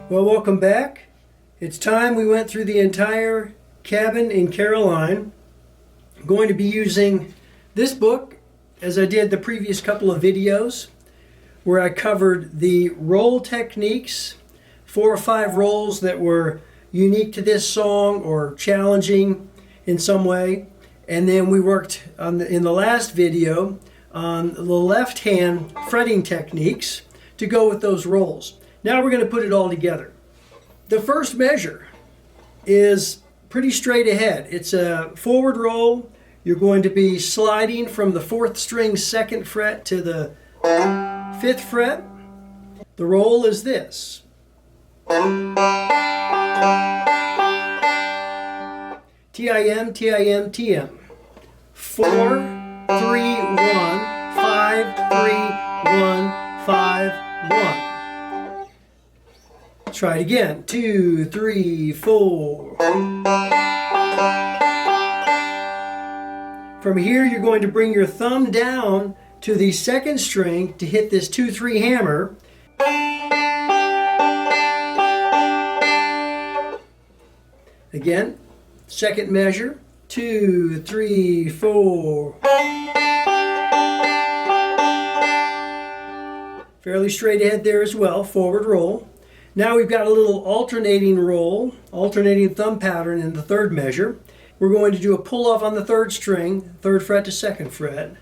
Well, welcome back. It's time we went through the entire cabin in Caroline. I'm going to be using this book as I did the previous couple of videos where I covered the roll techniques, 4 or 5 rolls that were unique to this song or challenging in some way. And then we worked on in the last video on the left hand fretting techniques to go with those rolls. Now we're going to put it all together. The first measure is pretty straight ahead. It's a forward roll. You're going to be sliding from the 4th string 2nd fret to the 5th fret. The roll is this. T-I-M, T-I-M, T-M. 4, 3, 1, 5, 3, 1, 5, 1. Try it again. 2, 3, 4. From here, you're going to bring your thumb down to the 2nd string to hit this 2-3 hammer. Again, 2nd measure. 2, 3, 4. Fairly straight ahead there as well, forward roll. Now we've got a little alternating roll, alternating thumb pattern in the 3rd measure. We're going to do a pull off on the 3rd string, 3rd fret to 2nd fret.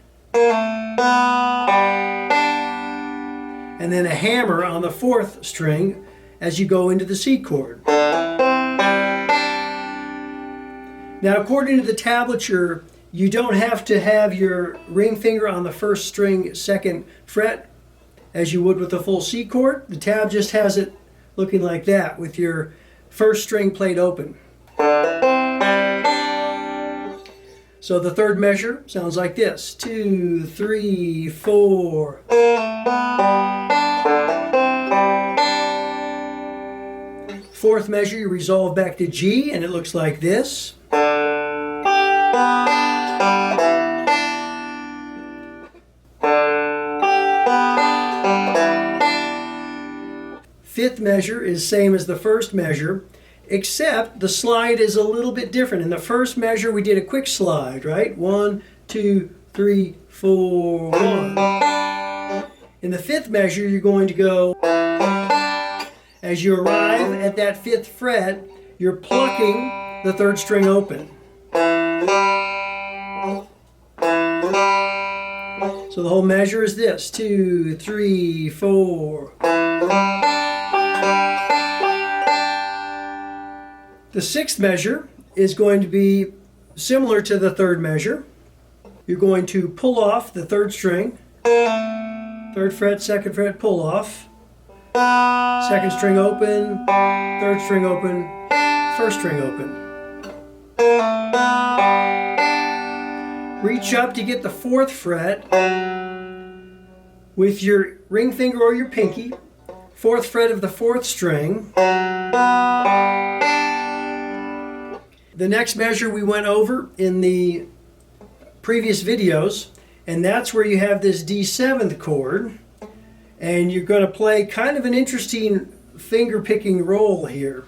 And then a hammer on the 4th string as you go into the C chord. Now according to the tablature, you don't have to have your ring finger on the 1st string 2nd fret as you would with a full C chord. The tab just has it looking like that with your 1st string played open. So the 3rd measure sounds like this. 2, 3, 4. 4th measure you resolve back to G and it looks like this. 5th measure is same as the 1st measure, except the slide is a little bit different. In the 1st measure we did a quick slide, right? 1, 2, 3, 4, 1. In the 5th measure you're going to go, as you arrive at that 5th fret, you're plucking the 3rd string open. So the whole measure is this, 2, 3, 4. The 6th measure is going to be similar to the 3rd measure. You're going to pull off the 3rd string, 3rd fret, 2nd fret, pull off, 2nd string open, 3rd string open, 1st string open. Reach up to get the 4th fret with your ring finger or your pinky, 4th fret of the 4th string. The next measure we went over in the previous videos, and that's where you have this D7th chord, and you're going to play kind of an interesting finger picking roll here.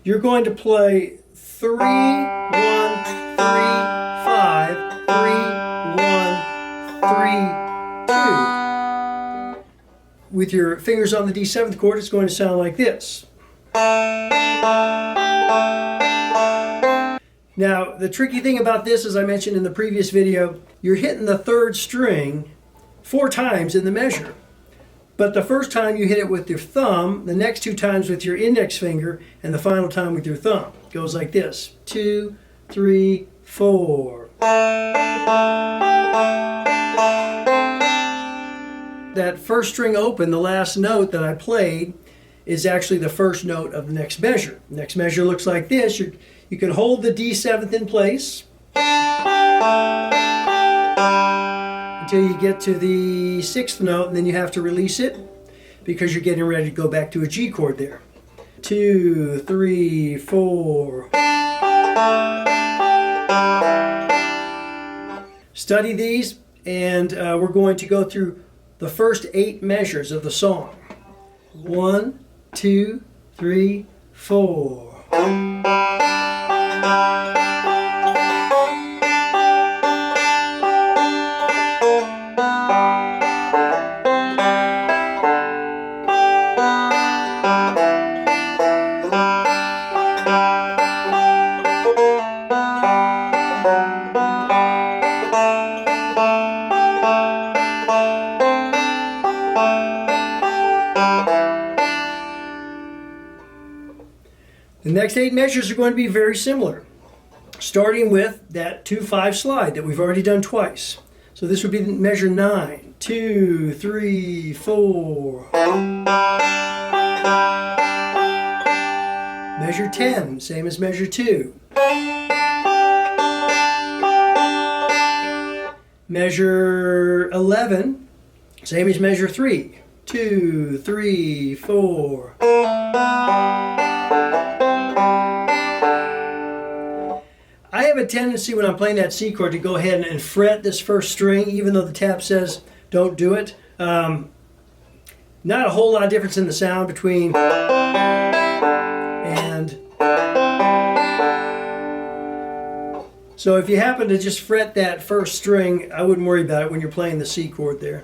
You're going to play 3, 1, 3, 5, 3, 1, 3, 2. With your fingers on the D7th chord, it's going to sound like this. Now, the tricky thing about this, as I mentioned in the previous video, you're hitting the 3rd string 4 times in the measure. But the first time you hit it with your thumb, the next 2 times with your index finger, and the final time with your thumb. It goes like this. 2, 3, 4. That 1st string open, the last note that I played, is actually the first note of the next measure. The next measure looks like this. You can hold the D7th in place until you get to the 6th note, and then you have to release it because you're getting ready to go back to a G chord there. 2, 3, 4. Study these, and we're going to go through the first 8 measures of the song. 1, 2, 3, 4. The next 8 measures are going to be very similar, starting with that 2-5 slide that we've already done twice. So this would be measure 9. 2, 3, 4. Measure 10, same as measure 2. Measure 11, same as measure 3. 2, 3, 4. I have a tendency when I'm playing that C chord to go ahead and fret this first string, even though the tab says don't do it. Not a whole lot of difference in the sound between and. So if you happen to just fret that first string, I wouldn't worry about it when you're playing the C chord there.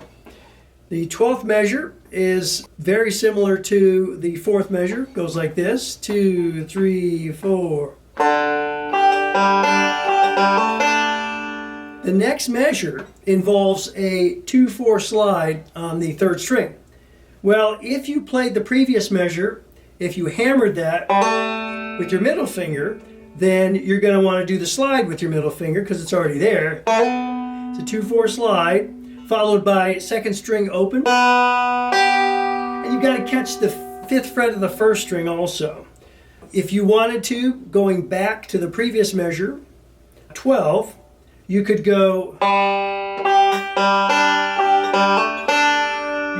The 12th measure is very similar to the 4th measure. It goes like this. 2, 3, 4. The next measure involves a 2-4 slide on the 3rd string. Well, if you played the previous measure, if you hammered that with your middle finger, then you're going to want to do the slide with your middle finger because it's already there. It's a 2-4 slide followed by 2nd string open. And you've got to catch the 5th fret of the 1st string also. If you wanted to, going back to the previous measure, 12, you could go, you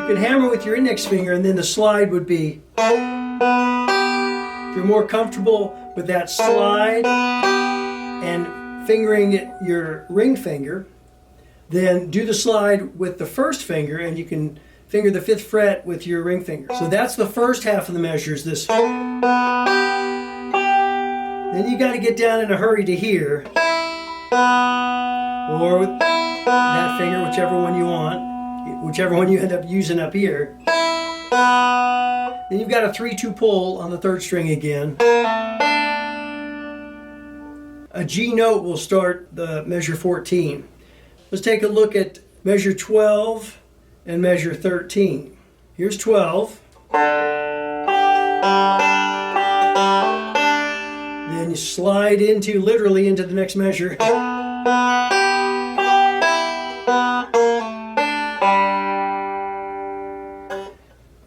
could hammer with your index finger and then the slide would be, if you're more comfortable with that slide and fingering your ring finger, then do the slide with the 1st finger and you can finger the 5th fret with your ring finger. So that's the first half of the measures, this. Then you got to get down in a hurry to here, or with that finger, whichever one you want, whichever one you end up using up here. Then you've got a 3-2 pull on the 3rd string again. A G note will start the measure 14. Let's take a look at measure 12 and measure 13. Here's 12. Then you slide literally into the next measure.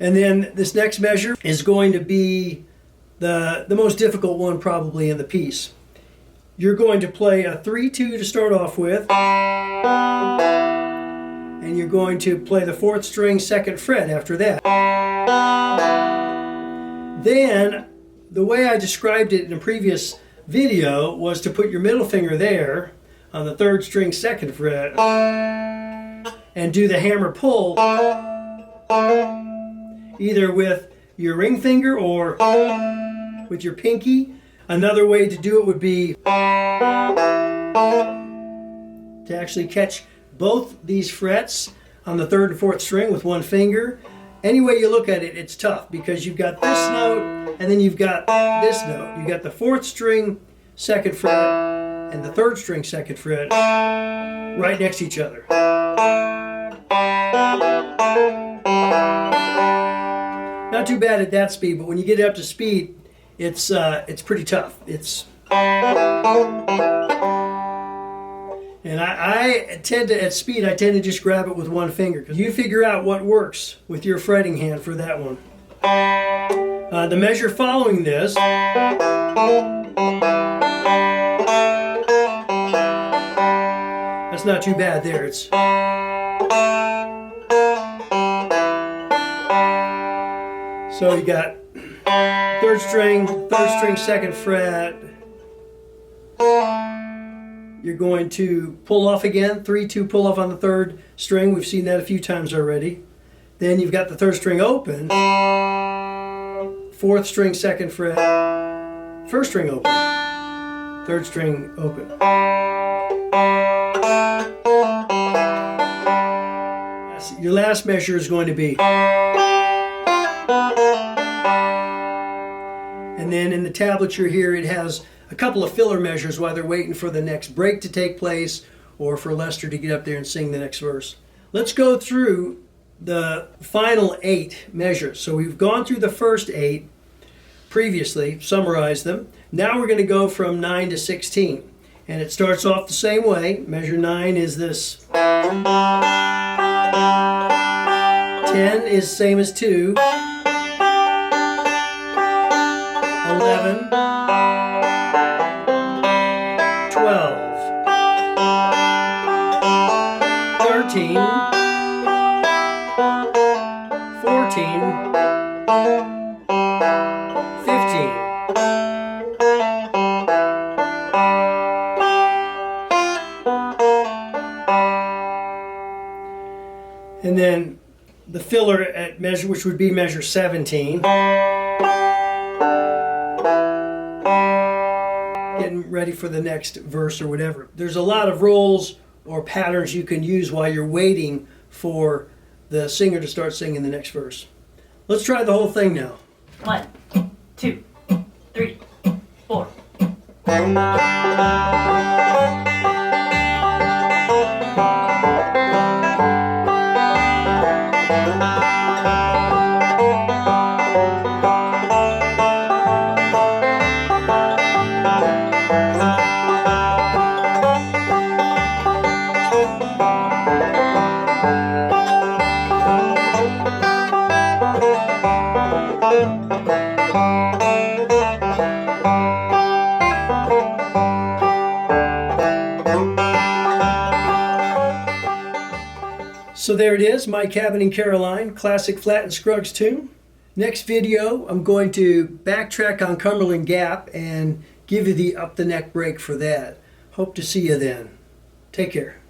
And then this next measure is going to be the most difficult one probably in the piece. You're going to play a 3-2 to start off with. And you're going to play the 4th string 2nd fret after that. Then, the way I described it in a previous video was to put your middle finger there on the 3rd string 2nd fret and do the hammer pull either with your ring finger or with your pinky. Another way to do it would be to actually catch both these frets on the 3rd and 4th string with one finger. Any way you look at it, it's tough because you've got this note and then you've got this note. You've got the 4th string 2nd fret and the 3rd string 2nd fret right next to each other. Not too bad at that speed, but when you get up to speed, it's pretty tough. And I tend to, at speed, I tend to just grab it with one finger. Because you figure out what works with your fretting hand for that one. The measure following this that's not too bad there. It's so you got third string, second fret. You're going to pull off again, 3-2 pull off on the third string. We've seen that a few times already. Then you've got the third string open, fourth string, second fret, first string open, third string open. Your last measure is going to be. And then in the tablature here, it has a couple of filler measures while they're waiting for the next break to take place or for Lester to get up there and sing the next verse. Let's go through the final 8 measures. So we've gone through the first 8 previously, summarized them. Now we're going to go from 9 to 16. And it starts off the same way. Measure 9 is this. 10 is same as 2. 11. 12. 13. 14. 15. And then the filler at measure, which would be measure 17. Getting ready for the next verse or whatever. There's a lot of rolls or patterns you can use while you're waiting for the singer to start singing the next verse. Let's try the whole thing now. 1, 2, 3, 4. So there it is, My Cabin in Caroline, classic Flatt and Scruggs tune. Next video, I'm going to backtrack on Cumberland Gap and give you the up the neck break for that. Hope to see you then. Take care.